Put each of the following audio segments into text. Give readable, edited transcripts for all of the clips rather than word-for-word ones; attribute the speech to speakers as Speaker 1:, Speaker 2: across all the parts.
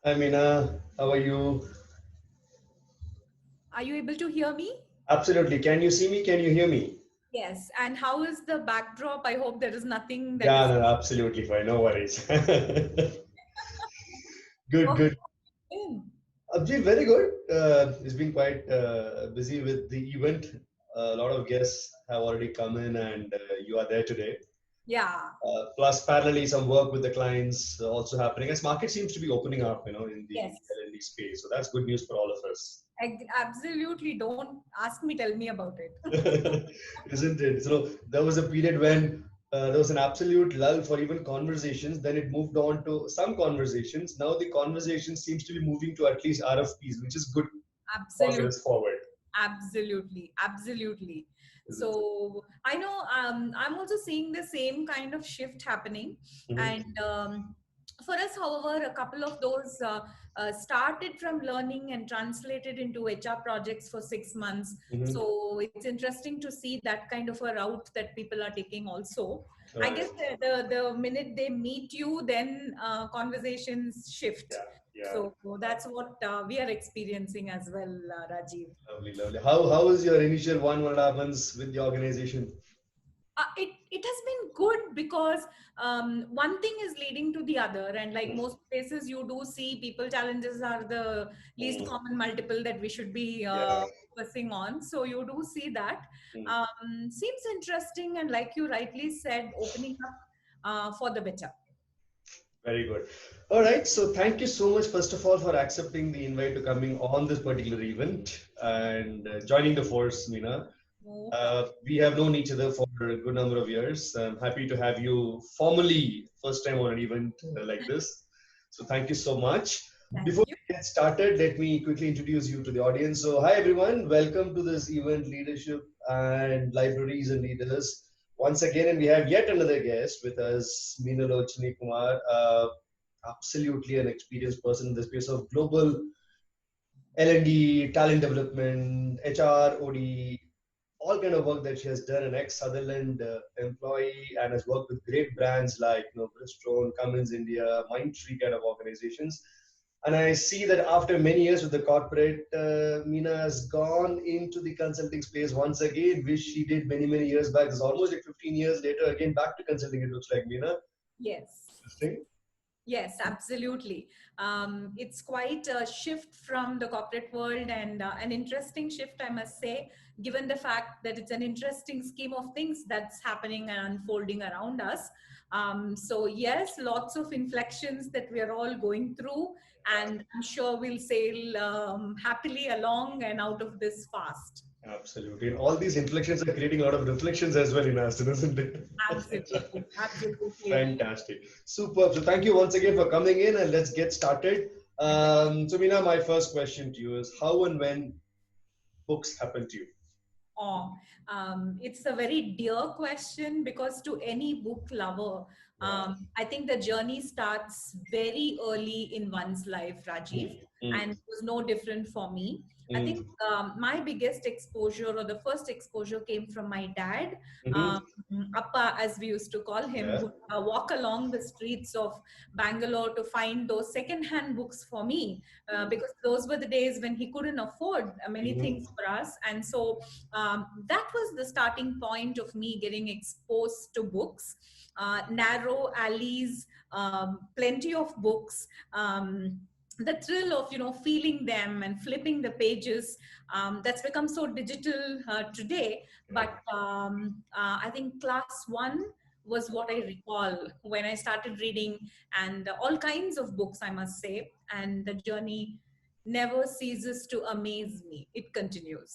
Speaker 1: Hi Meena, how are you?
Speaker 2: Are you able to hear me?
Speaker 1: Absolutely. Can you see me? Can you hear me?
Speaker 2: Yes. And how is the backdrop? I hope there is nothing that
Speaker 1: Yeah,
Speaker 2: is.
Speaker 1: no, absolutely fine. No worries. Good,
Speaker 2: Oh,
Speaker 1: good.
Speaker 2: in.
Speaker 1: I've been very good. It's been quite busy with the event. A lot of guests have already come in, and you are there today.
Speaker 2: Yeah.
Speaker 1: Plus, parallelly, some work with the clients also happening as market seems to be opening up, in the
Speaker 2: Yes.
Speaker 1: L&D space. So that's good news for all of us.
Speaker 2: Absolutely. Don't ask me. Tell me about it.
Speaker 1: Isn't it? So there was a period when there was an absolute lull for even conversations. Then it moved on to some conversations. Now the conversation seems to be moving to at least RFPs, which is good
Speaker 2: Absolutely.
Speaker 1: progress forward,
Speaker 2: Absolutely. Absolutely.
Speaker 1: isn't it?
Speaker 2: So I know I'm also seeing the same kind of shift happening. And
Speaker 1: Hmm.
Speaker 2: for us, however, a couple of those started from learning and translated into HR projects for 6 months.
Speaker 1: Hmm.
Speaker 2: So it's interesting to see that kind of a route that people are taking also. I
Speaker 1: Right.
Speaker 2: guess the minute they meet you, then conversations shift.
Speaker 1: Yeah. Yeah.
Speaker 2: So that's what we are experiencing as well, Rajiv.
Speaker 1: Lovely, lovely. How was your initial 1.5 months with the organization?
Speaker 2: It has been good because one thing is leading to the other, and like
Speaker 1: Mm.
Speaker 2: most places you do see people challenges are the least
Speaker 1: Mm.
Speaker 2: common multiple that we should be
Speaker 1: Yeah.
Speaker 2: focusing on, so you do see that.
Speaker 1: Mm.
Speaker 2: Seems interesting, and like you rightly said, opening up for the better.
Speaker 1: Very good. All right. So thank you so much, first of all, for accepting the invite to coming on this particular event and joining the force, Meena.
Speaker 2: No problem.
Speaker 1: We have known each other for a good number of years. I'm happy to have you formally first time on an event like this. So thank you so much.
Speaker 2: Thank
Speaker 1: Before
Speaker 2: you.
Speaker 1: we get started, let me quickly introduce you to the audience. So hi everyone, welcome to this event, Leadership and Libraries and Leaders. Once again, and we have yet another guest with us, Meenalochini Kumar, absolutely an experienced person in the space of global L&D, talent development, HR, OD, all kind of work that she has done. An ex-Sutherland employee and has worked with great brands like Bridgestone, Cummins India, Mindtree kind of organizations. And I see that after many years with the corporate, Meena has gone into the consulting space once again, which she did many, many years back. It's almost like 15 years later, again back to consulting, it looks like, Meena.
Speaker 2: Yes.
Speaker 1: Interesting.
Speaker 2: Yes, absolutely. It's quite a shift from the corporate world, and an interesting shift, I must say, given the fact that it's an interesting scheme of things that's happening and unfolding around us. So, yes, lots of inflections that we are all going through, and I'm sure we'll sail happily along and out of this fast.
Speaker 1: Absolutely. And all these inflections are creating a lot of reflections as well in us, isn't it?
Speaker 2: Absolutely, absolutely.
Speaker 1: Fantastic. Superb. So thank you once again for coming in and let's get started. So Meena, my first question to you is how and when books happen to you?
Speaker 2: Oh, it's a very dear question because to any book lover,
Speaker 1: Yeah.
Speaker 2: I think the journey starts very early in one's life, Rajiv,
Speaker 1: Mm, mm,
Speaker 2: and it was no different for me. I think
Speaker 1: mm,
Speaker 2: my biggest exposure or the first exposure came from my dad, um,
Speaker 1: mhm.
Speaker 2: Appa, as we used to call him,
Speaker 1: Yeah.
Speaker 2: who walk along the streets of Bangalore to find those second-hand books for me, because those were the days when he couldn't afford many
Speaker 1: Mhm.
Speaker 2: things for us, and so that was the starting point of me getting exposed to books, narrow alleys, plenty of books. The thrill of feeling them and flipping the pages, that's become so digital today, but I think class one was what I recall when I started reading, and all kinds of books, I must say, and the journey never ceases to amaze me. It continues.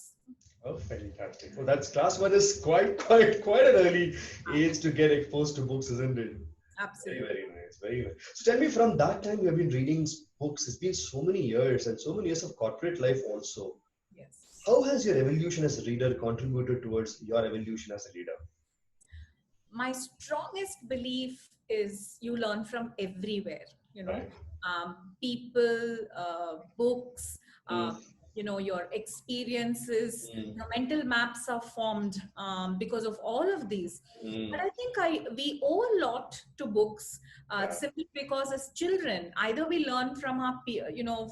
Speaker 1: Oh, fantastic. Well, that's class one is quite an early age to get exposed to books, isn't it? Very,
Speaker 2: Absolutely.
Speaker 1: very nice. Very nice. So tell me, from that time you have been reading books. It's been so many years and so many years of corporate life also.
Speaker 2: Yes.
Speaker 1: How has your evolution as a reader contributed towards your evolution as a leader?
Speaker 2: My strongest belief is you learn from everywhere,
Speaker 1: Right.
Speaker 2: people, books, uh,
Speaker 1: Mm.
Speaker 2: your experiences,
Speaker 1: Mm.
Speaker 2: your mental maps are formed because of all of these. But
Speaker 1: Mm.
Speaker 2: I think we owe a lot to books,
Speaker 1: Yeah.
Speaker 2: simply because as children, either we learn from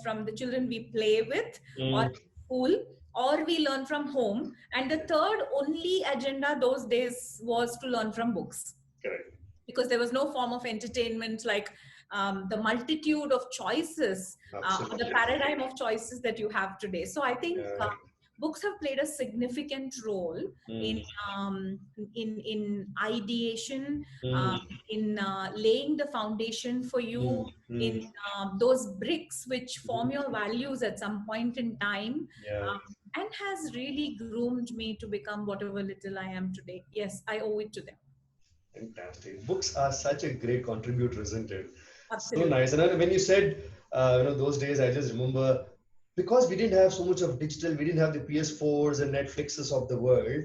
Speaker 2: from the children we play with, or
Speaker 1: Mm.
Speaker 2: school, or we learn from home. And the third only agenda those days was to learn from books,
Speaker 1: Correct.
Speaker 2: because there was no form of entertainment like the multitude of choices, or the
Speaker 1: Absolutely.
Speaker 2: paradigm of choices that you have today. So I think
Speaker 1: Yeah.
Speaker 2: books have played a significant role in
Speaker 1: Mm.
Speaker 2: ideation, um,
Speaker 1: Mm.
Speaker 2: in laying the foundation for you,
Speaker 1: Mm. Mm.
Speaker 2: in those bricks which form
Speaker 1: Mm.
Speaker 2: your values at some point in time,
Speaker 1: Yeah.
Speaker 2: and has really groomed me to become whatever little I am today. Yes, I owe it to them.
Speaker 1: Fantastic. Books are such a great contributor, isn't it? So
Speaker 2: Absolutely.
Speaker 1: nice. And when you said, those days, I just remember because we didn't have so much of digital, we didn't have the PS4s and Netflixes of the world.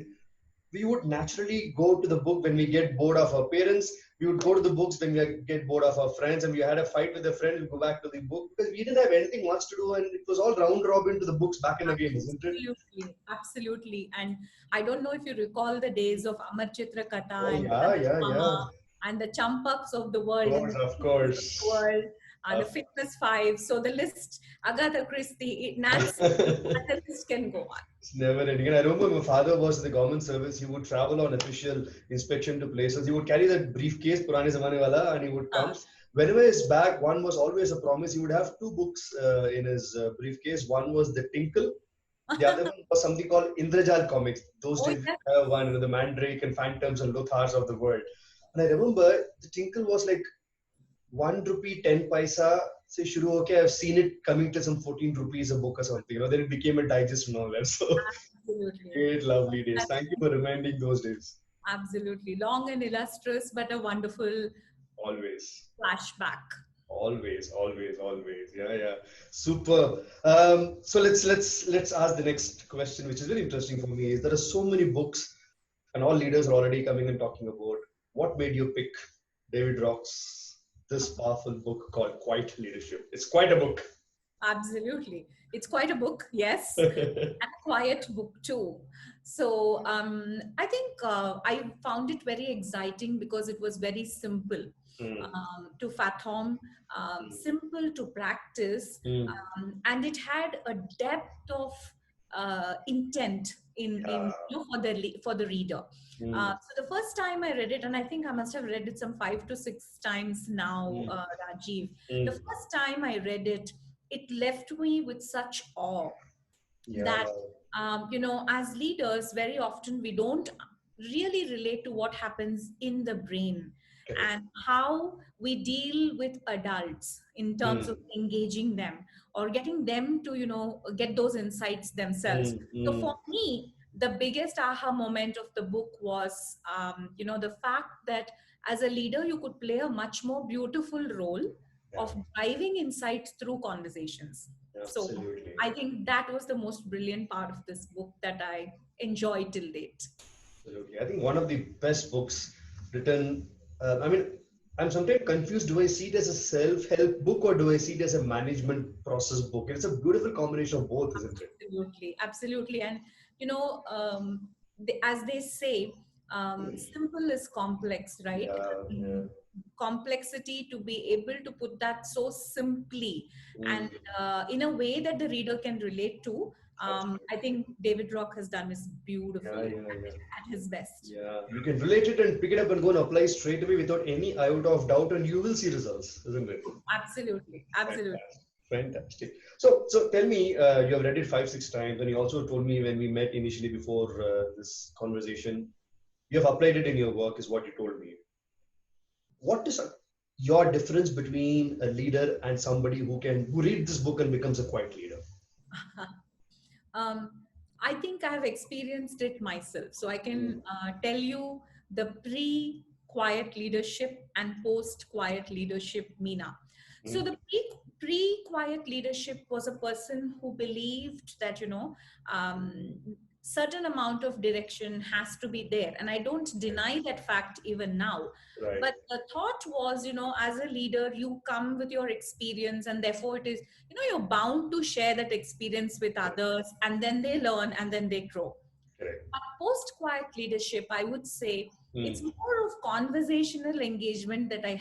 Speaker 1: We would naturally go to the book when we get bored of our parents. We would go to the books when we get bored of our friends, and we had a fight with a friend. We go back to the book because we didn't have anything much to do, and it was all round robin to the books back and again, isn't it?
Speaker 2: Absolutely, absolutely. And I don't know if you recall the days of Amar Chitra Katha
Speaker 1: Oh
Speaker 2: and
Speaker 1: yeah, yeah, yeah.
Speaker 2: Mama and the Champaks of the world and the
Speaker 1: Of
Speaker 2: Deepikas of the
Speaker 1: course.
Speaker 2: world, the
Speaker 1: Of
Speaker 2: Fitness Five. So the list, Agatha Christie, Nancy,
Speaker 1: course.
Speaker 2: the list can go on.
Speaker 1: It's never ending. And I remember my father was in the government service. He would travel on official inspection to places. He would carry that briefcase, Purane Zamane Wala, and he would come. Whenever he's back, one was always a promise. He would have two books in his briefcase. One was The Tinkle. The other one was something called Indrajal comics. Those
Speaker 2: Oh
Speaker 1: days, we
Speaker 2: yes,
Speaker 1: have one, the Mandrake and Phantoms and Lothars of the world. And I remember The Tinkle was like 1 rupee 10 paisa say shuru okay, I've seen it coming to some 14 rupees a book or something. Then it became a digest and all that. So
Speaker 2: absolutely.
Speaker 1: great, lovely days. Thank you for reminding those days.
Speaker 2: Absolutely. Long and illustrious, but a wonderful
Speaker 1: Always,
Speaker 2: flashback.
Speaker 1: always, always, always. Yeah, yeah. Super. So let's ask the next question, which is very interesting for me. Is there are so many books, and all leaders are already coming and talking about what made you pick David Rock's this powerful book called Quiet Leadership. It's quite a book.
Speaker 2: Absolutely. It's quite a book, yes, and a quiet book too. So I think I found it very exciting because it was very simple
Speaker 1: Mm,
Speaker 2: to fathom,
Speaker 1: mm,
Speaker 2: simple to practice,
Speaker 1: mm.
Speaker 2: and it had a depth of intent in
Speaker 1: Yeah.
Speaker 2: for the reader.
Speaker 1: Mm,
Speaker 2: So the first time I read it, and I think I must have read it some 5 to 6 times now,
Speaker 1: mm,
Speaker 2: Rajiv. The
Speaker 1: mm.
Speaker 2: first time I read it, it left me with such awe
Speaker 1: Yeah.
Speaker 2: that as leaders, very often we don't really relate to what happens in the brain
Speaker 1: Correct.
Speaker 2: and how we deal with adults in terms of
Speaker 1: Mm,
Speaker 2: engaging them or getting them to get those insights themselves.
Speaker 1: mm,
Speaker 2: So for
Speaker 1: mm.
Speaker 2: me, the biggest aha moment of the book was the fact that as a leader you could play a much more beautiful role
Speaker 1: Yeah.
Speaker 2: of driving insights through conversations. So
Speaker 1: Absolutely.
Speaker 2: I think that was the most brilliant part of this book that I enjoyed till date.
Speaker 1: Absolutely. I think one of the best books written. I mean, I'm sometimes confused. Do I see it as a self-help book or do I see it as a management process book? It's a beautiful combination of both, isn't it?
Speaker 2: Absolutely, absolutely. And as they say, simple is complex, right?
Speaker 1: Yeah. Yeah.
Speaker 2: Um, Complexity, to be able to put that so simply and
Speaker 1: Mm,
Speaker 2: in a way that the reader can relate to. I
Speaker 1: absolutely.
Speaker 2: think David Rock has done this
Speaker 1: Yeah.
Speaker 2: beautifully
Speaker 1: Yeah. Yeah.
Speaker 2: at his best.
Speaker 1: Yeah. You can relate it and pick it up and go and apply straight away without any iota of doubt, and you will see results, isn't it?
Speaker 2: Absolutely, absolutely.
Speaker 1: Fantastic. Fantastic. So tell me, you have read it 5, 6 times, and you also told me when we met initially before this conversation, you have applied it in your work, is what you told me. What is your difference between a leader and somebody who read this book and becomes a quiet leader?
Speaker 2: um, I think I have experienced it myself. So I
Speaker 1: Mm,
Speaker 2: can tell you the pre quiet leadership and post quiet leadership, Meena. So
Speaker 1: mm,
Speaker 2: the pre quiet leadership was a person who believed that, um, certain amount of direction has to be there. And I don't deny that fact even now.
Speaker 1: Right.
Speaker 2: But the thought was, as a leader, you come with your experience, and therefore it is, you're bound to share that experience with others, and then they learn and then they grow.
Speaker 1: Correct.
Speaker 2: Post quiet leadership, I would say it's
Speaker 1: Mm.
Speaker 2: more of conversational engagement that I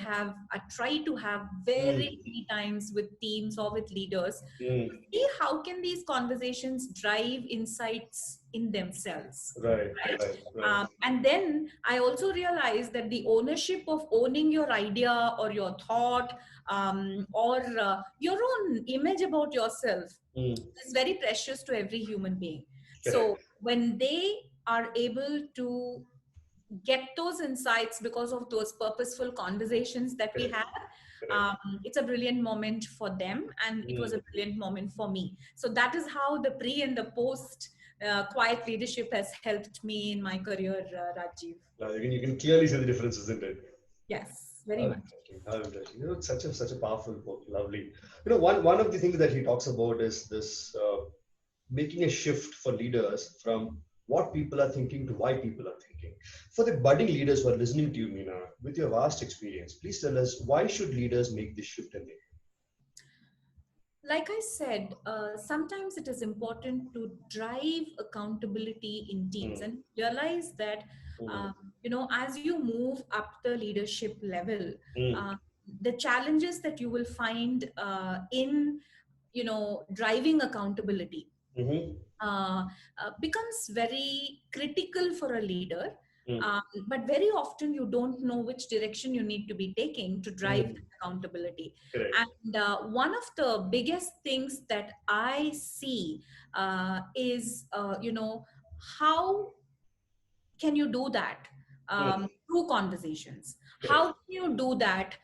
Speaker 2: try to have very many times with teams or with leaders.
Speaker 1: Mm.
Speaker 2: See how can these conversations drive insights in themselves.
Speaker 1: Right.
Speaker 2: Right.
Speaker 1: Right.
Speaker 2: And then I also realized that the ownership of owning your idea or your thought, or your own image about yourself,
Speaker 1: Mm.
Speaker 2: is very precious to every human being.
Speaker 1: Correct.
Speaker 2: So when they are able to get those insights because of those purposeful conversations that we
Speaker 1: Correct.
Speaker 2: had, it's a brilliant moment for them, and it was a brilliant moment for me. So that is how the pre and the post quiet leadership has helped me in my career, Rajiv.
Speaker 1: Now you can clearly see the difference, isn't it?
Speaker 2: Yes, very much.
Speaker 1: How interesting. It's such a powerful book. Lovely. One of the things that he talks about is this making a shift for leaders from what people are thinking to why people are thinking. For the budding leaders who are listening to you, Meena, with your vast experience, please tell us, why should leaders make this shift in their
Speaker 2: Like I said, sometimes it is important to drive accountability in teams and realize that, as you move up the leadership level, the challenges that you will find in, driving accountability becomes very critical for a leader. But very often you don't know which direction you need to be taking to drive accountability.
Speaker 1: Correct.
Speaker 2: And one of the biggest things that I see is, how can you do that through conversations? How can you do that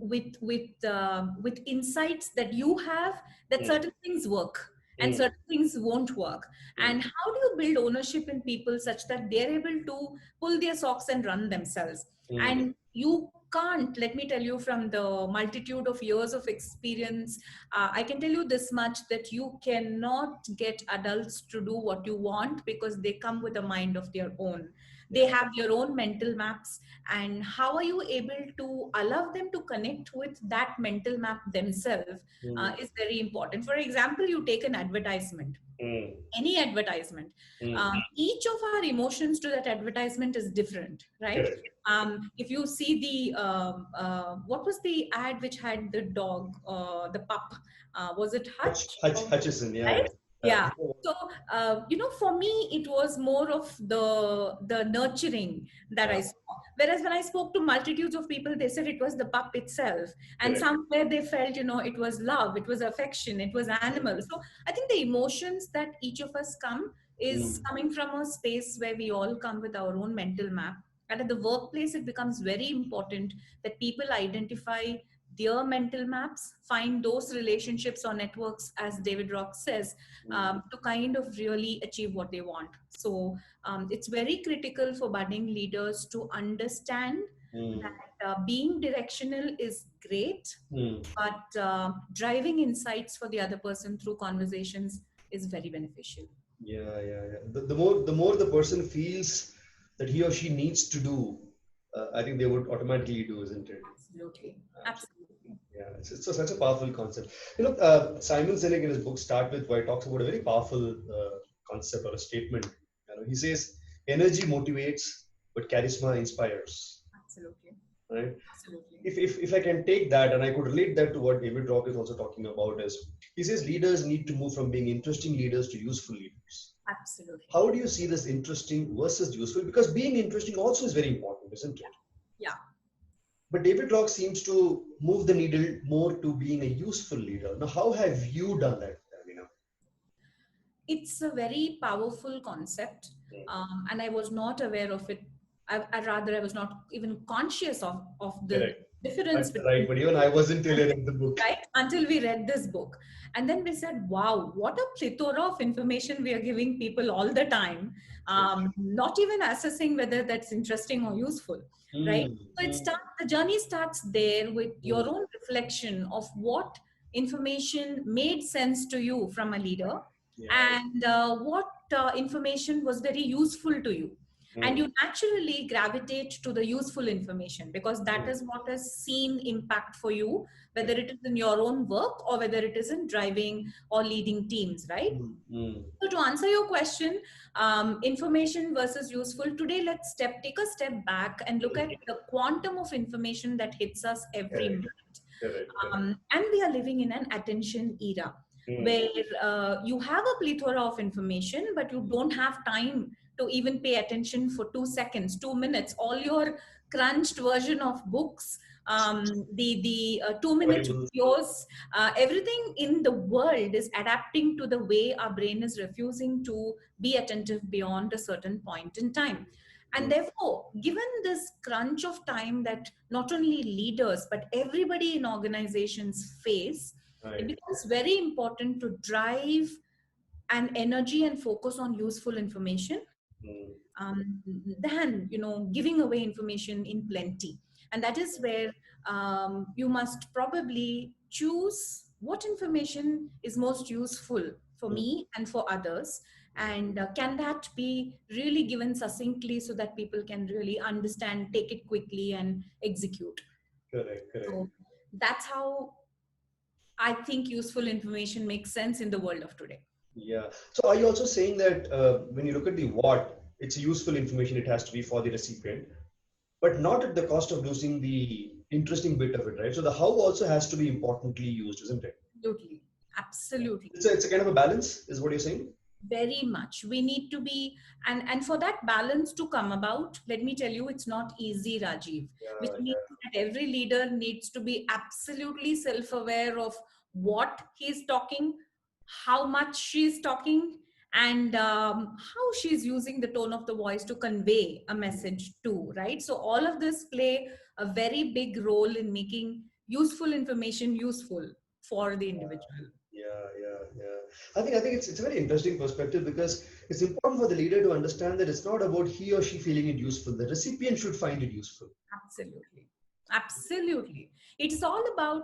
Speaker 2: with insights that you have, that certain things work and certain things won't work? And how do you build ownership in people such that they're able to pull their socks and run themselves? And you can't, let me tell you from the multitude of years of experience, I can tell you this much, that you cannot get adults to do what you want, because they come with a mind of their own. They have their own mental maps, and how are you able to allow them to connect with that mental map themselves is very important. For example, you take an advertisement, any advertisement. Each of our emotions to that advertisement is different, right? If you see the what was the ad which had the dog, the pup, was it
Speaker 1: Hutchison? Yeah.
Speaker 2: Right? Yeah. So for me it was more of the nurturing that I saw. Whereas when I spoke to multitudes of people, they said it was the pup itself, and somewhere they felt it was love, it was affection, it was animal. So I think the emotions that each of us come is coming from a space where we all come with our own mental map. And at the workplace, it becomes very important that people identify their mental maps, find those relationships or networks, as David Rock says, to kind of really achieve what they want. So it's very critical for budding leaders to understand that being directional is great, but driving insights for the other person through conversations is very beneficial.
Speaker 1: Yeah. The more the person feels that he or she needs to do, I think they would automatically do, isn't it?
Speaker 2: Absolutely.
Speaker 1: Yeah, it's such a powerful concept. Simon Sinek in his book Start With Why talks about a very powerful concept or a statement. He says, energy motivates, but charisma inspires.
Speaker 2: Absolutely.
Speaker 1: Right?
Speaker 2: Absolutely.
Speaker 1: If I can take that, and I could relate that to what David Rock is also talking about, is he says leaders need to move from being interesting leaders to useful leaders.
Speaker 2: Absolutely.
Speaker 1: How do you see this interesting versus useful? Because being interesting also is very important, isn't it?
Speaker 2: Yeah.
Speaker 1: But David Rock seems to move the needle more to being a useful leader. Now, how have you done that, Amina?
Speaker 2: It's a very powerful concept, and I was not aware of it. I was not even conscious of the difference.
Speaker 1: Right, but even I wasn't till I read the book.
Speaker 2: Right, until we read this book. And then we said, wow, what a plethora of information we are giving people all the time, not even assessing whether that's interesting or useful. Right? So the journey starts there with your own reflection of what information made sense to you from a leader, and what information was very useful to you. And you naturally gravitate to the useful information because that is what has seen impact for you, whether it is in your own work or whether it is in driving or leading teams, right? So to answer your question, information versus useful, today let's take a step back and look at the quantum of information that hits us every minute. And we are living in an attention era where you have a plethora of information, but you don't have time to even pay attention for 2 seconds, 2 minutes. All your crunched version of books, the 2 minute videos, everything in the world is adapting to the way our brain is refusing to be attentive beyond a certain point in time. And therefore, given this crunch of time that not only leaders, but everybody in organizations face, it becomes very important to drive an energy and focus on useful information than, giving away information in plenty. And that is where you must probably choose what information is most useful for me and for others. And can that be really given succinctly so that people can really understand, take it quickly and execute?
Speaker 1: Correct.
Speaker 2: So that's how I think useful information makes sense in the world of today.
Speaker 1: Yeah. So are you also saying that when you look at the what, it's useful information, it has to be for the recipient, but not at the cost of losing the interesting bit of it, right? So the how also has to be importantly used, isn't it?
Speaker 2: Absolutely.
Speaker 1: It's a kind of a balance, is what you're saying?
Speaker 2: Very much. We need to be, and for that balance to come about, let me tell you, it's not easy, Rajiv. Which means that every leader needs to be absolutely self-aware of what he's talking, how much she's talking, and how she's using the tone of the voice to convey a message too, right? So all of this play a very big role in making useful information useful for the individual.
Speaker 1: Yeah. I think it's a very interesting perspective because it's important for the leader to understand that it's not about he or she feeling it useful. The recipient should find it useful.
Speaker 2: Absolutely. It's all about,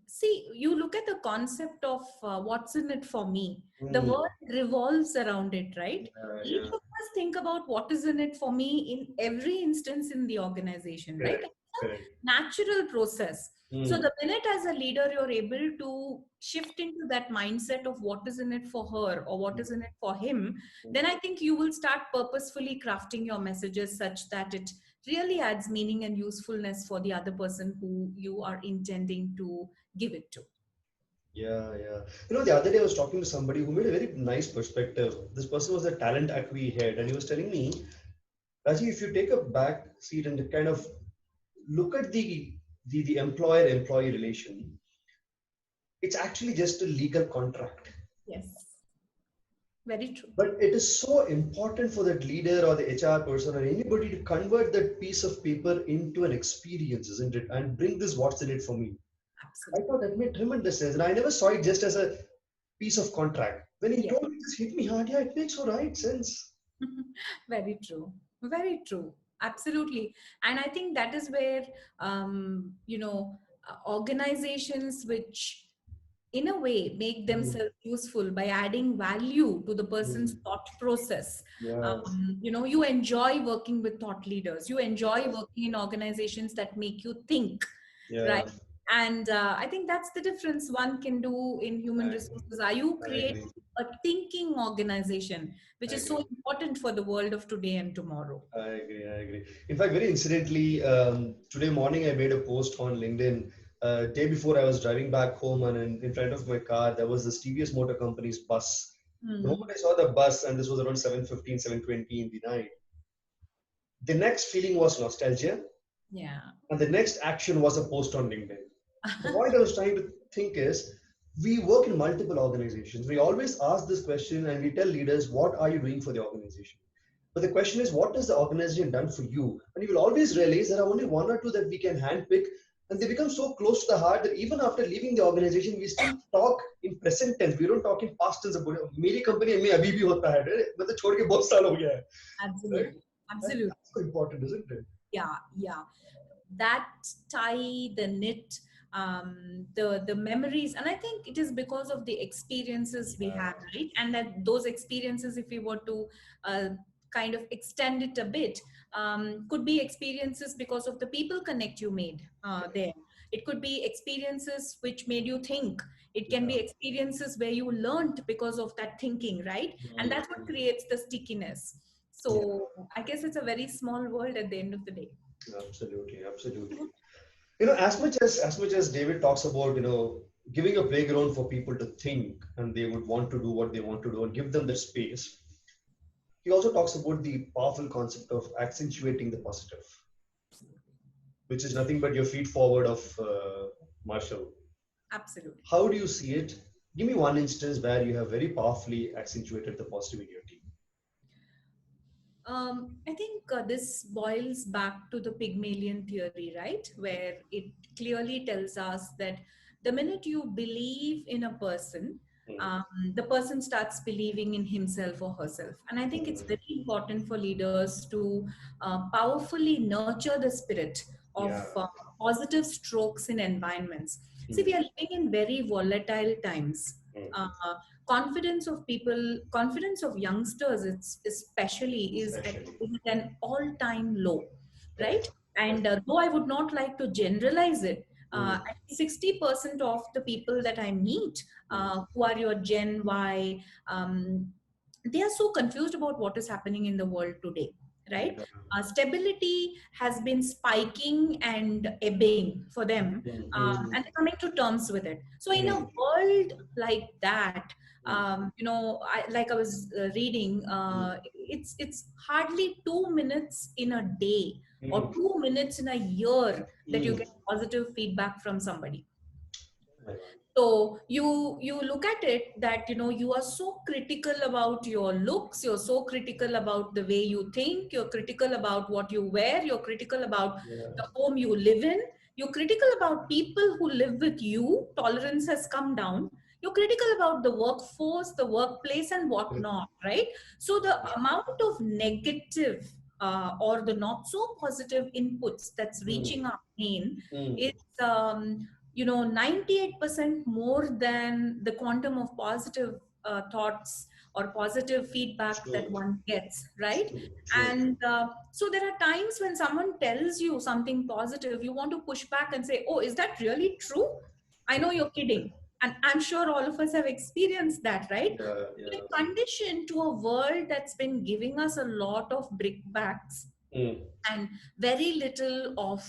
Speaker 2: see, you look at the concept of what's in it for me. The world revolves around it, right? Each of us think about what is in it for me in every instance in the organization, right? It's a natural process. So the minute as a leader, you're able to shift into that mindset of what is in it for her or what is in it for him, then I think you will start purposefully crafting your messages such that it really adds meaning and usefulness for the other person who you are intending to give it to.
Speaker 1: Yeah. The other day I was talking to somebody who made a very nice perspective. This person was a talent acquis head, and he was telling me, Raji, if you take a back seat and kind of look at the employer-employee relation, it's actually just a legal contract.
Speaker 2: Yes. Very true.
Speaker 1: But it is so important for that leader or the HR person or anybody to convert that piece of paper into an experience, isn't it? And bring this what's in it for me.
Speaker 2: Absolutely.
Speaker 1: I thought that made tremendous sense. And I never saw it just as a piece of contract. When he told me, this hit me hard. Yeah, it makes all right sense.
Speaker 2: Very true. Very true. Absolutely. And I think that is where, organizations which in a way make themselves useful by adding value to the person's thought process. You enjoy working with thought leaders, you enjoy working in organizations that make you think, right? And I think that's the difference one can do in human resources. Are you creating a thinking organization, which is so important for the world of today and tomorrow?
Speaker 1: I agree. In fact, very incidentally, today morning I made a post on LinkedIn. Day before I was driving back home, and in front of my car there was this TVS Motor Company's bus. The moment I saw the bus, and this was around 7:15, 7:20 in the night, the next feeling was nostalgia.
Speaker 2: Yeah.
Speaker 1: And the next action was a post on LinkedIn. The point I was trying to think is, we work in multiple organizations. We always ask this question and we tell leaders, what are you doing for the organization? But the question is, what has the organization done for you? And you will always realize there are only one or two that we can handpick, and they become so close to the heart that even after leaving the organization, we still talk in present tense. We don't talk in past tense about it. मेरी company में अभी भी होता है, मतलब छोड़ के बहुत साल हो गया है.
Speaker 2: Absolutely. Absolutely.
Speaker 1: That's so important, isn't it?
Speaker 2: Yeah. That tie, the knit, the memories, and I think it is because of the experiences we have, right? And that those experiences, if we were to uh, kind of extend it a bit, could be experiences because of the people connect you made there. It could be experiences which made you think. It can be experiences where you learned because of that thinking, right? And that's what creates the stickiness.
Speaker 1: Yeah,
Speaker 2: So I guess it's a very small world at the end of the day.
Speaker 1: absolutely, absolutely. As much as David talks about, giving a playground for people to think and they would want to do what they want to do and give them the space, he also talks about the powerful concept of accentuating the positive, which is nothing but your feed forward of Marshall.
Speaker 2: Absolutely.
Speaker 1: How do you see it? Give me one instance where you have very powerfully accentuated the positive in your team.
Speaker 2: I think this boils back to the Pygmalion theory, right? Where it clearly tells us that the minute you believe in a person, um, the person starts believing in himself or herself. And I think it's very important for leaders to powerfully nurture the spirit of
Speaker 1: Yeah.
Speaker 2: positive strokes in environments. See, we are living in very volatile times. Uh, Confidence of people, confidence of youngsters, it's especially is at
Speaker 1: Especially.
Speaker 2: an all-time low, right?
Speaker 1: Correct.
Speaker 2: And
Speaker 1: Correct.
Speaker 2: though I would not like to generalize it,
Speaker 1: Mm.
Speaker 2: at 60% of the people that I meet, who are your Gen Y, they are so confused about what is happening in the world today, right?
Speaker 1: Yeah.
Speaker 2: Stability has been spiking and ebbing for them, and they're coming to terms with it. So in a world like that, like I was reading, it's hardly 2 minutes in a day or 2 minutes in a year that you get positive feedback from somebody. So you look at it that you are so critical about your looks, you're so critical about the way you think, you're critical about what you wear, you're critical about the home you live in, you're critical about people who live with you. Tolerance has come down. You're critical about the workforce, the workplace, and whatnot, right? So the amount of negative or the not so positive inputs that's reaching our brain is 98% more than the quantum of positive thoughts or positive feedback that
Speaker 1: True.
Speaker 2: one gets, right?
Speaker 1: True. True.
Speaker 2: And so there are times when someone tells you something positive, you want to push back and say, oh, is that really true? I know you're kidding. And I'm sure all of us have experienced that, right?
Speaker 1: Yeah.
Speaker 2: We're
Speaker 1: Yeah.
Speaker 2: conditioned to a world that's been giving us a lot of brickbats and very little of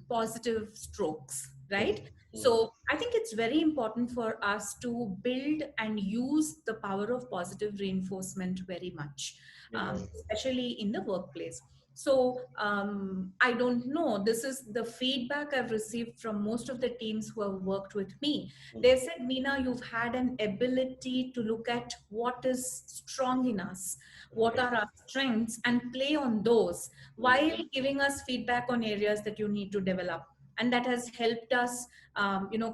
Speaker 2: positive strokes, right? So I think it's very important for us to build and use the power of positive reinforcement very much, especially in the workplace. So I don't know, this is the feedback I've received from most of the teams who have worked with me. They said, Meena, you've had an ability to look at what is strong in us, what are our strengths, and play on those while giving us feedback on areas that you need to develop. And that has helped us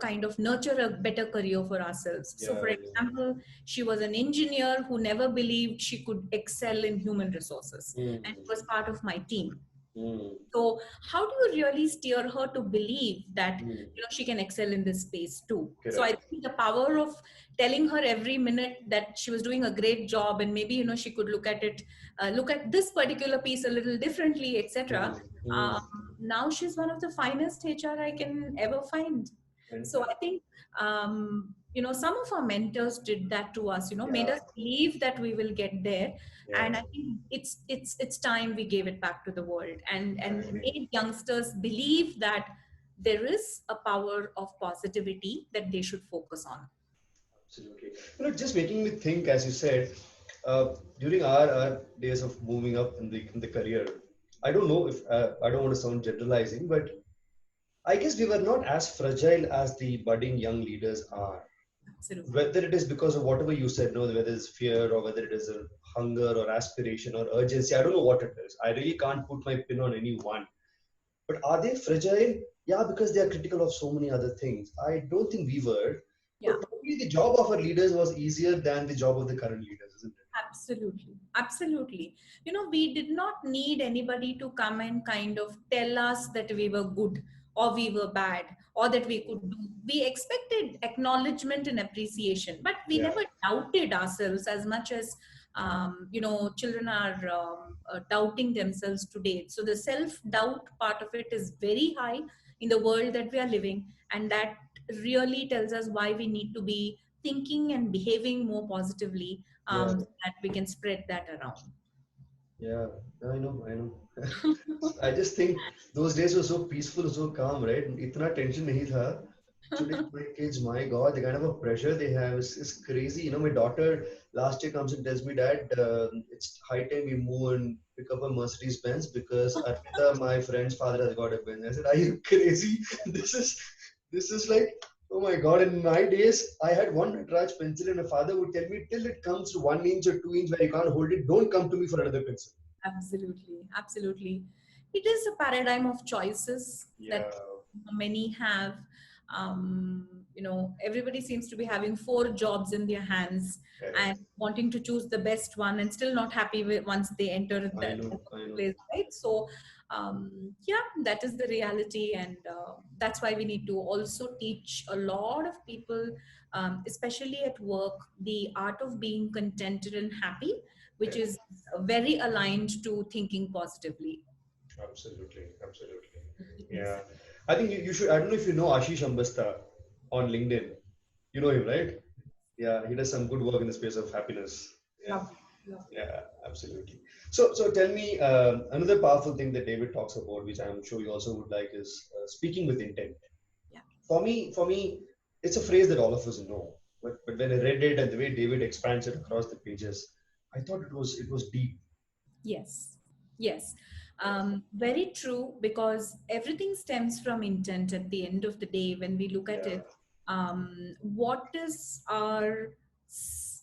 Speaker 2: kind of nurture a better career for ourselves. So for example, she was an engineer who never believed she could excel in human resources and was part of my team. So how do you really steer her to believe that she can excel in this space too? So I think the power of telling her every minute that she was doing a great job, and maybe she could look at it, look at this particular piece a little differently, etc. Now she's one of the finest HR I can ever find. So I think some of our mentors did that to us, made us believe that we will get there. And I think it's time we gave it back to the world and made youngsters believe that there is a power of positivity that they should focus on.
Speaker 1: Absolutely. Just making me think, as you said, during our days of moving up in the career, I don't know if I don't want to sound generalizing, but I guess we were not as fragile as the budding young leaders are.
Speaker 2: Absolutely.
Speaker 1: Whether it is because of whatever you said, no, whether it's fear or whether it is a hunger or aspiration or urgency, I don't know what it is. I really can't put my pin on any one. But are they fragile? Yeah, because they are critical of so many other things. I don't think we were.
Speaker 2: Yeah.
Speaker 1: But probably the job of our leaders was easier than the job of the current leaders, isn't it?
Speaker 2: Absolutely. Absolutely. We did not need anybody to come and kind of tell us that we were good or we were bad or that we could do. We expected acknowledgement and appreciation, but we never doubted ourselves as much as children are doubting themselves today. So the self-doubt part of it is very high in the world that we are living, and that really tells us why we need to be thinking and behaving more positively, so that we can spread that around.
Speaker 1: Yeah, I know. I just think those days were so peaceful, so calm, right? Itna tension nahi tha. Today's my kids, my God, the kind of a pressure they have is crazy. You know, my daughter last year comes and tells me, Dad, it's high time we move and pick up a Mercedes Benz because Arpita, my friend's father, has got a Benz. I said, are you crazy? This is like, oh my God. In my days, I had one Natraj pencil and my father would tell me, till it comes to 1 inch or 2 inch where you can't hold it, don't come to me for another pencil.
Speaker 2: Absolutely. It is a paradigm of choices that many have. Everybody seems to be having 4 jobs in their hands and wanting to choose the best one and still not happy with once they enter that place, right? So that is the reality, and that's why we need to also teach a lot of people, especially at work, the art of being contented and happy, which is very aligned to thinking positively.
Speaker 1: Absolutely. Yeah. I think you should, I don't know if you know Ashish Ambasta on LinkedIn. You know him, right? Yeah, he does some good work in the space of happiness. Yeah, absolutely. So tell me, another powerful thing that David talks about, which I'm sure you also would like, is speaking with intent.
Speaker 2: Yeah.
Speaker 1: For me, it's a phrase that all of us know. But when I read it and the way David expands it across the pages, I thought it was deep.
Speaker 2: Yes. Very true, because everything stems from intent at the end of the day. When we look at it, what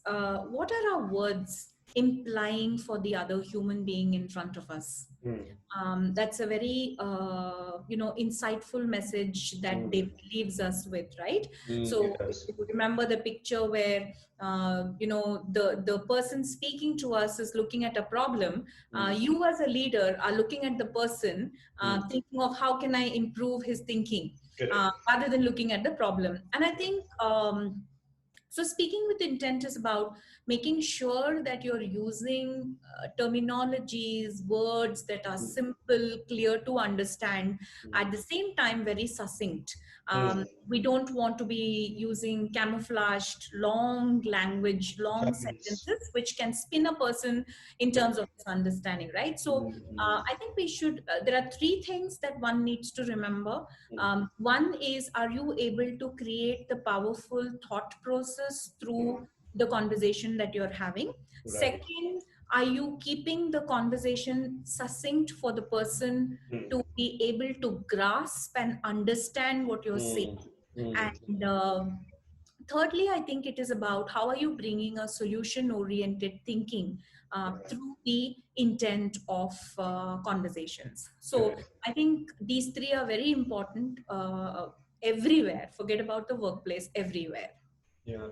Speaker 2: are our words implying for the other human being in front of us? That's a very insightful message that David leaves us with, right? So if you remember the picture where the person speaking to us is looking at a problem, you as a leader are looking at the person, thinking of how can I improve his thinking, rather than looking at the problem. And I think so speaking with intent is about making sure that you're using terminologies, words that are simple, clear to understand, at the same time very succinct. We don't want to be using camouflaged, long language, long sentences, which can spin a person in terms of misunderstanding, right? So I think there are 3 things that one needs to remember. One is, are you able to create the powerful thought process through the conversation that you're having? Second, are you keeping the conversation succinct for the person to be able to grasp and understand what you're saying? And thirdly, I think it is about how are you bringing a solution-oriented thinking through the intent of conversations. So I think these 3 are very important everywhere. Forget about the workplace, everywhere.
Speaker 1: Yeah,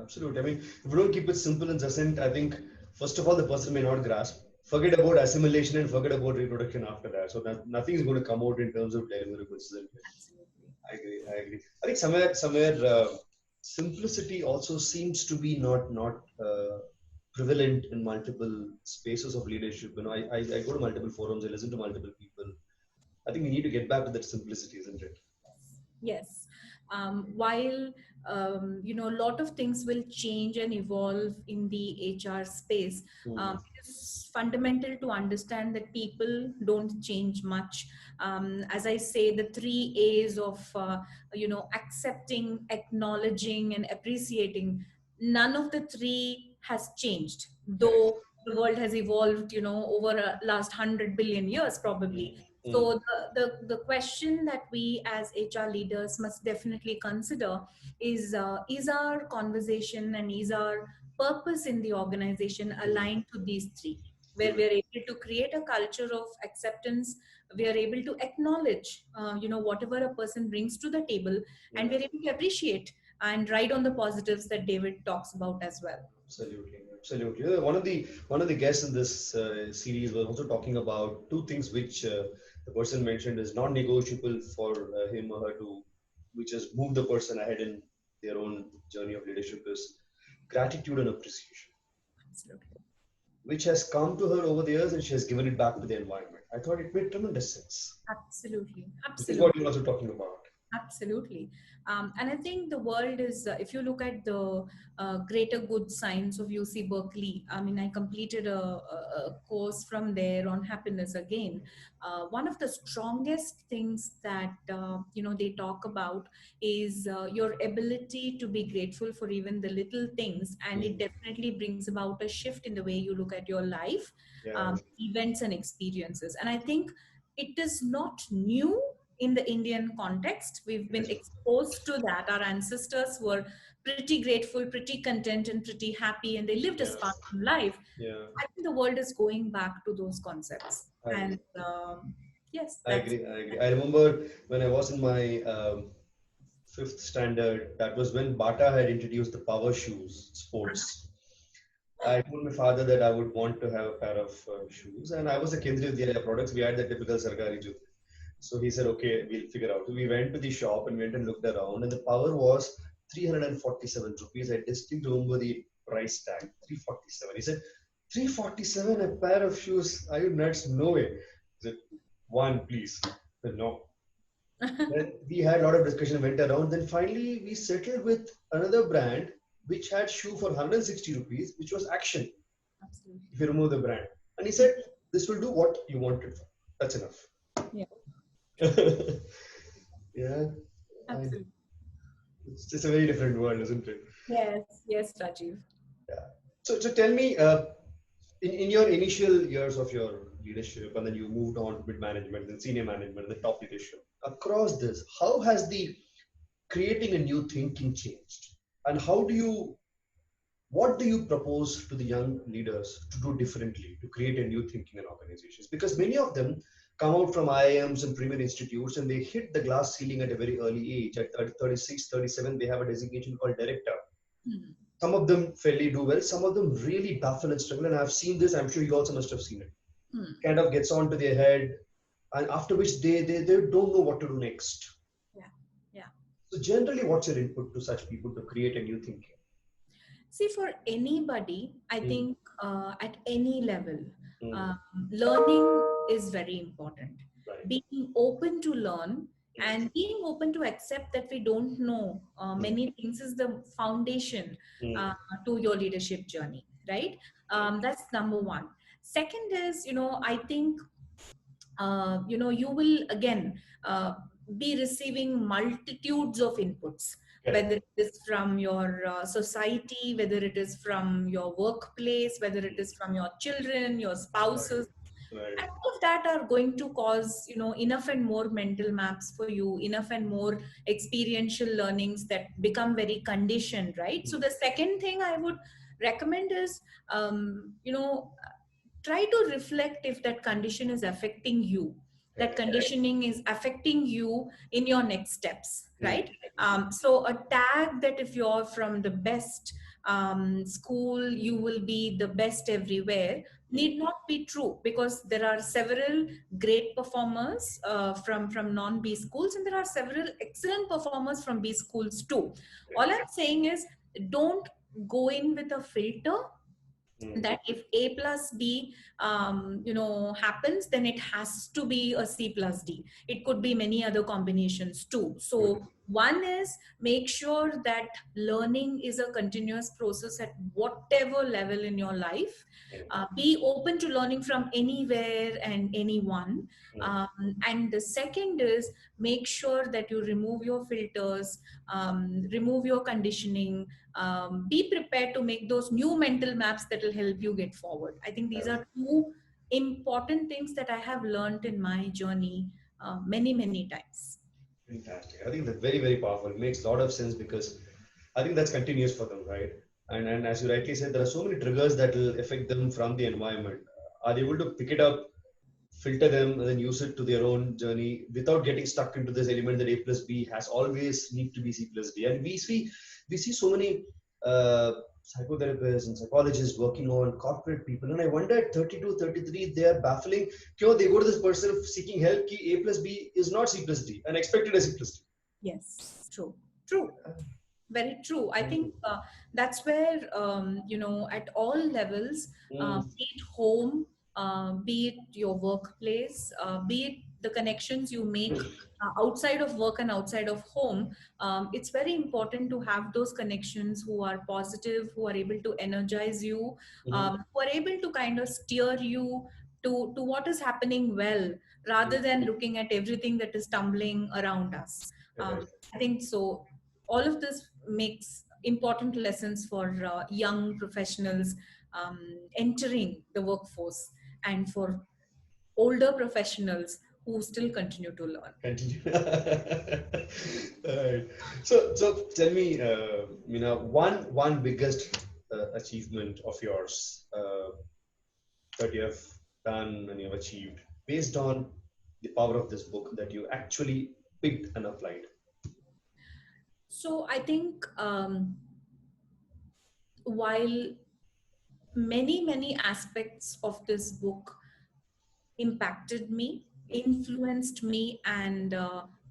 Speaker 1: absolutely. I mean, if we don't keep it simple and succinct, I think first of all the person may not grasp. Forget about assimilation and forget about reproduction after that. So that nothing is going to come out in terms of deliverables, isn't it?
Speaker 2: Absolutely.
Speaker 1: I agree. I think somewhere simplicity also seems to be not prevalent in multiple spaces of leadership. You know, I go to multiple forums, I listen to multiple people. I think we need to get back to that simplicity, isn't it?
Speaker 2: Yes. While a lot of things will change and evolve in the HR space, it's fundamental to understand that people don't change much. As I say, the 3 A's of accepting, acknowledging, and appreciating, none of the 3 has changed, though the world has evolved over a last 100 billion years probably. So the question that we as HR leaders must definitely consider is our conversation and is our purpose in the organization aligned to these 3, where we are able to create a culture of acceptance, we are able to acknowledge whatever a person brings to the table, and we're able to appreciate and write on the positives that David talks about as well.
Speaker 1: Absolutely. One of the guests in this series was also talking about 2 things which the person mentioned is non-negotiable for him or her to which has moved the person ahead in their own journey of leadership is gratitude and appreciation,
Speaker 2: Absolutely.
Speaker 1: which has come to her over the years and she has given it back to the environment. I thought it made tremendous sense.
Speaker 2: Absolutely.
Speaker 1: This is what
Speaker 2: Absolutely.
Speaker 1: you're also talking about.
Speaker 2: Absolutely. And I think the world is, if you look at the greater good science of UC Berkeley, I mean, I completed a course from there on happiness again. One of the strongest things that, they talk about is your ability to be grateful for even the little things. And it definitely brings about a shift in the way you look at your life,
Speaker 1: Yeah.
Speaker 2: events and experiences. And I think it is not new in the Indian context. We've been exposed to that. Our ancestors were pretty grateful, pretty content, and pretty happy, and they lived a
Speaker 1: Yes.
Speaker 2: Spartan life.
Speaker 1: Yeah.
Speaker 2: I think the world is going back to those concepts.
Speaker 1: I agree.
Speaker 2: And yes,
Speaker 1: I agree. I agree. I remember when I was in my fifth standard, that was when Bata had introduced the power shoes sports. I told my father that I would want to have a pair of shoes, and I was a Kendriya Vidyalaya products. We had the typical Sarkari Jutte. So he said, okay, we'll figure out. So we went to the shop and went and looked around, and the power was 347 rupees. I distinctly remember the price tag, 347. He said, 347 a pair of shoes? Are you nuts? No way. I said, one, please. I said, no. Then we had a lot of discussion, went around. Then finally, we settled with another brand which had shoe for 160 rupees, which was Action.
Speaker 2: Absolutely.
Speaker 1: If you remove the brand. And he said, this will do what you want it for. That's enough.
Speaker 2: Yeah.
Speaker 1: Yeah.
Speaker 2: Absolutely.
Speaker 1: It's just a very different world, isn't it?
Speaker 2: Yes, Rajiv.
Speaker 1: Yeah. So tell me, in your initial years of your leadership, and then you moved on with management and senior management and the top leadership, across this, how has the creating a new thinking changed? And what do you propose to the young leaders to do differently to create a new thinking in organizations? Because many of them come out from IIMs and premier institutes and they hit the glass ceiling at a very early age. At 36, 37, they have a designation called director.
Speaker 2: Mm-hmm.
Speaker 1: Some of them fairly do well. Some of them really baffle and struggle. And I've seen this. I'm sure you also must have seen it. Kind of gets onto their head. And after which they don't know what to do next.
Speaker 2: Yeah.
Speaker 1: So generally, what's your input to such people to create a new thinking?
Speaker 2: See, for anybody, I think at any level, learning is very important.
Speaker 1: Right.
Speaker 2: Being open to learn and being open to accept that we don't know many things is the foundation to your leadership journey, right? That's number one. Second is, I think, you will again be receiving multitudes of inputs, whether it is from your society, whether it is from your workplace, whether it is from your children, your spouses.
Speaker 1: Right.
Speaker 2: And all of that are going to cause, enough and more mental maps for you, enough and more experiential learnings that become very conditioned, right? So the second thing I would recommend is, try to reflect if that condition is affecting you, that conditioning is affecting you in your next steps, right? So a tag that if you're from the best school, you will be the best everywhere need not be true, because there are several great performers from non-B schools, and there are several excellent performers from B schools too. All I'm saying is, don't go in with a filter that if A plus B happens, then it has to be a C plus D. It could be many other combinations too. So one is, make sure that learning is a continuous process at whatever level in your life. Be open to learning from anywhere and anyone. And the second is, make sure that you remove your filters, remove your conditioning, be prepared to make those new mental maps that will help you get forward. I think these are two important things that I have learned in my journey many times.
Speaker 1: Fantastic. I think that's very, very powerful. It makes a lot of sense because I think that's continuous for them, right? And as you rightly said, there are so many triggers that will affect them from the environment. Are they able to pick it up, filter them, and then use it to their own journey without getting stuck into this element that A plus B has always need to be C plus D? And we see so many psychotherapists and psychologists working on corporate people, and I wonder at 32, 33, they are baffling. They go to this person seeking help, A plus B is not C plus D, and expected as C plus D.
Speaker 2: Yes, true, true. Very true. I think
Speaker 1: Mm,
Speaker 2: that's where, at all levels,
Speaker 1: mm,
Speaker 2: be it home, be it your workplace, be it the connections you make outside of work and outside of home, it's very important to have those connections who are positive, who are able to energize you,
Speaker 1: mhm,
Speaker 2: who are able to kind of steer you to what is happening well, rather
Speaker 1: mm.
Speaker 2: than looking at everything that is tumbling around us.
Speaker 1: Right.
Speaker 2: I think so. All of this makes important lessons for young professionals um, entering the workforce, and for older professionals who still continue to learn.
Speaker 1: Continue. Alright. So tell me, one biggest achievement of yours that you have done and you've achieved based on the power of this book that you actually picked and applied.
Speaker 2: So I think, while many aspects of this book impacted me, influenced me, and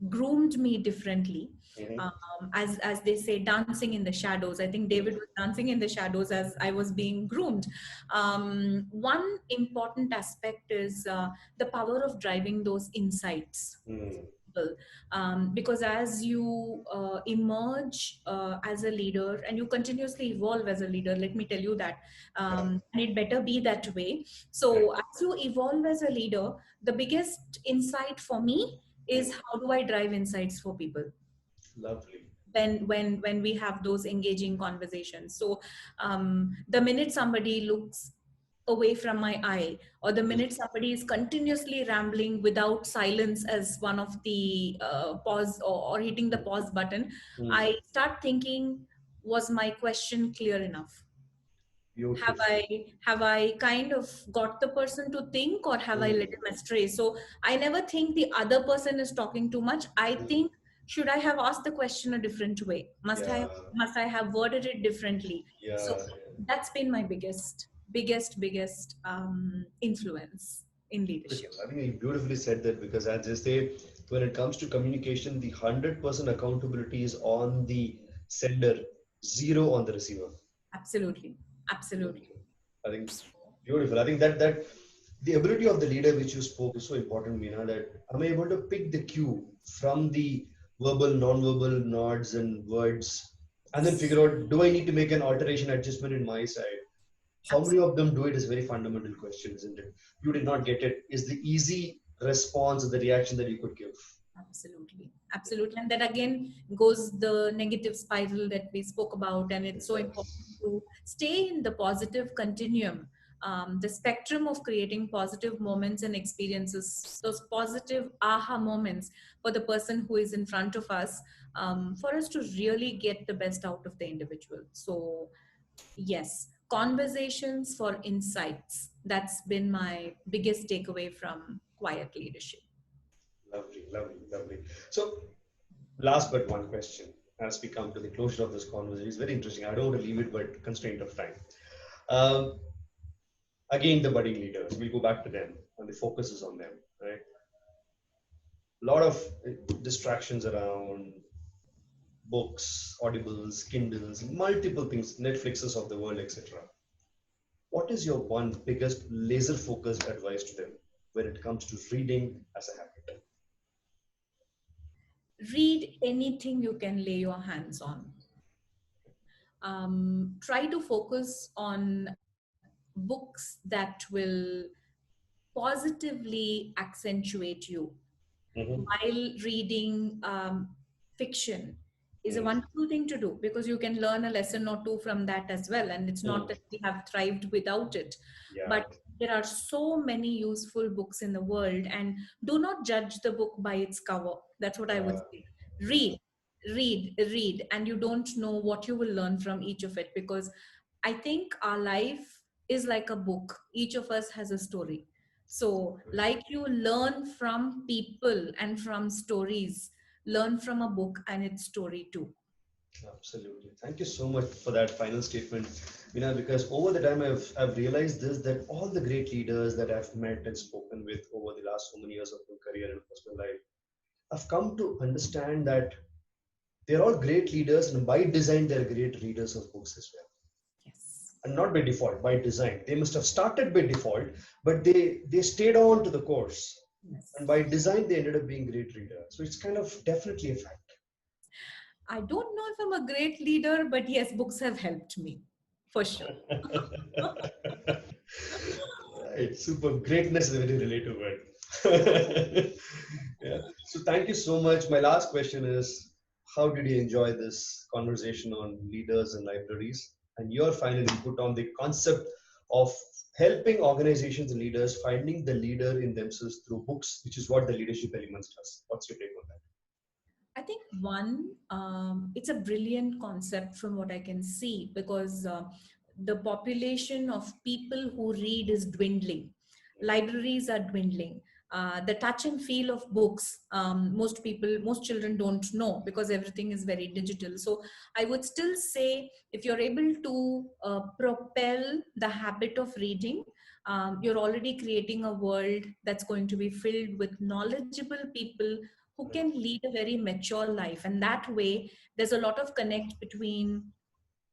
Speaker 2: groomed me differently.
Speaker 1: Mhm.
Speaker 2: As they say, dancing in the shadows. I think David was dancing in the shadows as I was being groomed. One important aspect is the power of driving those insights.
Speaker 1: Mm.
Speaker 2: People. Because as you emerge as a leader, and you continuously evolve as a leader, let me tell you that,
Speaker 1: Yeah.
Speaker 2: and it better be that way.
Speaker 1: Right.
Speaker 2: So as you evolve as a leader, the biggest insight for me is,
Speaker 1: Mm.
Speaker 2: how do I drive insights for people
Speaker 1: Lovely.
Speaker 2: when we have those engaging conversations. So the minute somebody looks away from my eye, or the
Speaker 1: Mm.
Speaker 2: minute somebody is continuously rambling without silence as one of the pause, or hitting the pause button, I
Speaker 1: Mm.
Speaker 2: start thinking, was my question clear enough? have
Speaker 1: Beautiful.
Speaker 2: i have I kind of got the person to think, or have I let
Speaker 1: Mm.
Speaker 2: him astray? So I never think the other person is talking too much. I
Speaker 1: Mm.
Speaker 2: think, should I have asked the question a different way?
Speaker 1: Yeah.
Speaker 2: Must I have worded it differently? So
Speaker 1: Yeah.
Speaker 2: that's been my biggest influence in leadership.
Speaker 1: Beautiful. I think you beautifully said that because as they say, when it comes to communication, the 100% accountability is on the sender, zero on the receiver.
Speaker 2: Absolutely, absolutely.
Speaker 1: I think beautiful. I think that the ability of the leader which you spoke is so important, Meena, that I'm able to pick the cue from the verbal, non-verbal nods and words, and then figure out, do I need to make an alteration adjustment in my side? How many of them do it is a very fundamental question, isn't it? You did not get it. Is the easy response, the reaction that you could give?
Speaker 2: Absolutely, absolutely. And that again goes the negative spiral that we spoke about. And it's so
Speaker 1: Exactly.
Speaker 2: important to stay in the positive continuum, the spectrum of creating positive moments and experiences, those positive aha moments for the person who is in front of us, for us to really get the best out of the individual. So, yes, conversations for insights. That's been my biggest takeaway from quiet leadership.
Speaker 1: Lovely, lovely, lovely. So, last but one question as we come to the closure of this conversation. It's very interesting. I don't want to leave it, but constraint of time. Um, Again, the budding leaders. We'll go back to them, and the focus is on them. Right. A lot of distractions around books, audibles, Kindles, multiple things, Netflixes of the world, etc. What is your one biggest laser focused advice to them when it comes to reading as a habit?
Speaker 2: Read anything you can lay your hands on. Try to focus on books that will positively accentuate you.
Speaker 1: Mm-hmm.
Speaker 2: While reading fiction is a
Speaker 1: Mm.
Speaker 2: wonderful thing to do, because you can learn a lesson or two from that as well. And it's not
Speaker 1: Mm.
Speaker 2: that we have thrived without it,
Speaker 1: Yeah.
Speaker 2: but there are so many useful books in the world. And do not judge the book by its cover. That's what I would
Speaker 1: Yeah.
Speaker 2: say.
Speaker 1: Yeah.
Speaker 2: Read, read, and you don't know what you will learn from each of it, because I think our life is like a book. Each of us has a story. So, like you learn from people and from stories, learn from a book and its story too.
Speaker 1: Absolutely. Thank you so much for that final statement. Because over the time I've realized this that all the great leaders that I've met and spoken with over the last so many years of my career and personal life, I've come to understand that they're all great leaders, and by design, they're great readers of books as well.
Speaker 2: Yes.
Speaker 1: And not by default, by design. They must have started by default, but they stayed on to the course.
Speaker 2: Yes.
Speaker 1: And by design, they ended up being great readers. So it's kind of definitely a fact.
Speaker 2: I don't know if I'm a great leader, but yes, books have helped me for sure.
Speaker 1: Right, super. Greatness is a very relative word. Yeah. So thank you so much. My last question is, how did you enjoy this conversation on leaders and libraries, and your final input on the concept of helping organizations and leaders finding the leader in themselves through books, which is what the leadership elements does. What's your take on that?
Speaker 2: I think one, it's a brilliant concept from what I can see, because the population of people who read is dwindling. Libraries are dwindling. The touch and feel of books, most children don't know because everything is very digital. So I would still say, if you're able to propel the habit of reading, you're already creating a world that's going to be filled with knowledgeable people who can lead a very mature life. And that way, there's a lot of connect between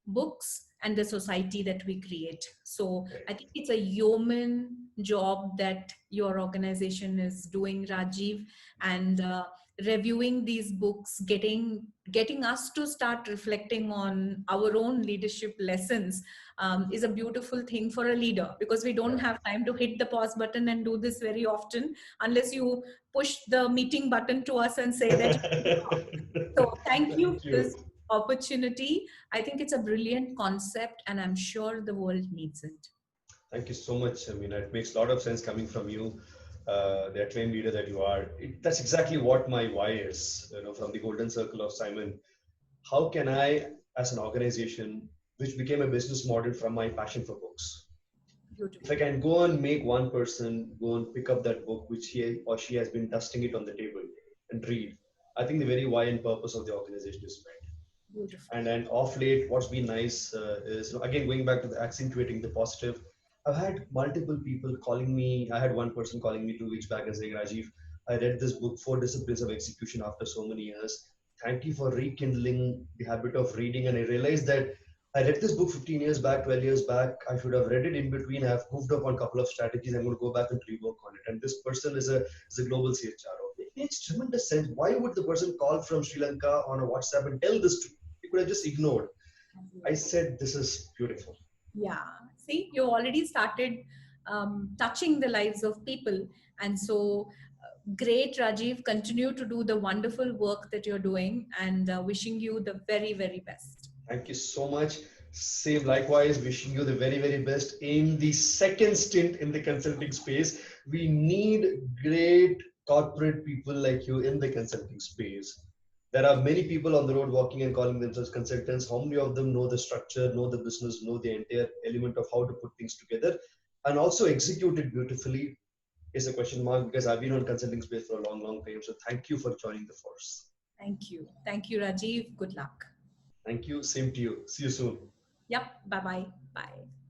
Speaker 2: books and the society that we create. So
Speaker 1: Right.
Speaker 2: I think it's a yeoman job that your organization is doing, Rajiv, and reviewing these books, getting us to start reflecting on our own leadership lessons, is a beautiful thing for a leader, because we don't have time to hit the pause button and do this very often, unless you push the meeting button to us and say that. So thank you
Speaker 1: Thank
Speaker 2: for this
Speaker 1: you.
Speaker 2: opportunity. I think it's a brilliant concept, and I'm sure the world needs it.
Speaker 1: Thank you so much. I mean, it makes a lot of sense coming from you, the acclaimed leader that you are. That's exactly what my why is. From the golden circle of Simon, how can I, as an organization, which became a business model from my passion for books, if I
Speaker 2: Beautiful.
Speaker 1: can go and make one person go and pick up that book which he or she has been dusting it on the table and read, I think the very why and purpose of the organization is met.
Speaker 2: Beautiful.
Speaker 1: And off late, what's been nice is, again, going back to the accentuating the positive. I've had multiple people calling me. I had one person calling me 2 weeks back and saying, Rajiv, I read this book, Four Disciplines of Execution, after so many years. Thank you for rekindling the habit of reading. And I realized that I read this book 15 years back, 12 years back. I should have read it in between. I've moved up on a couple of strategies. I'm going to go back and rework on it. And this person is a global CHRO. It makes tremendous sense. Why would the person call from Sri Lanka on a WhatsApp and tell this to me? You could have just ignored. I said, this is beautiful.
Speaker 2: Yeah. See, you already started touching the lives of people. And so, great, Rajiv. Continue to do the wonderful work that you're doing, and wishing you the very, very best.
Speaker 1: Thank you so much. Same likewise, wishing you the very, very best in the second stint in the consulting space. We need great corporate people like you in the consulting space. There are many people on the road walking and calling themselves consultants. How many of them know the structure, know the business, know the entire element of how to put things together, and also execute it beautifully is a question mark, because I've been on consulting space for a long, long time. So thank you for joining the force.
Speaker 2: Thank you. Thank you, Rajiv. Good luck.
Speaker 1: Thank you. Same to you. See you soon.
Speaker 2: Yep. Bye-bye. Bye.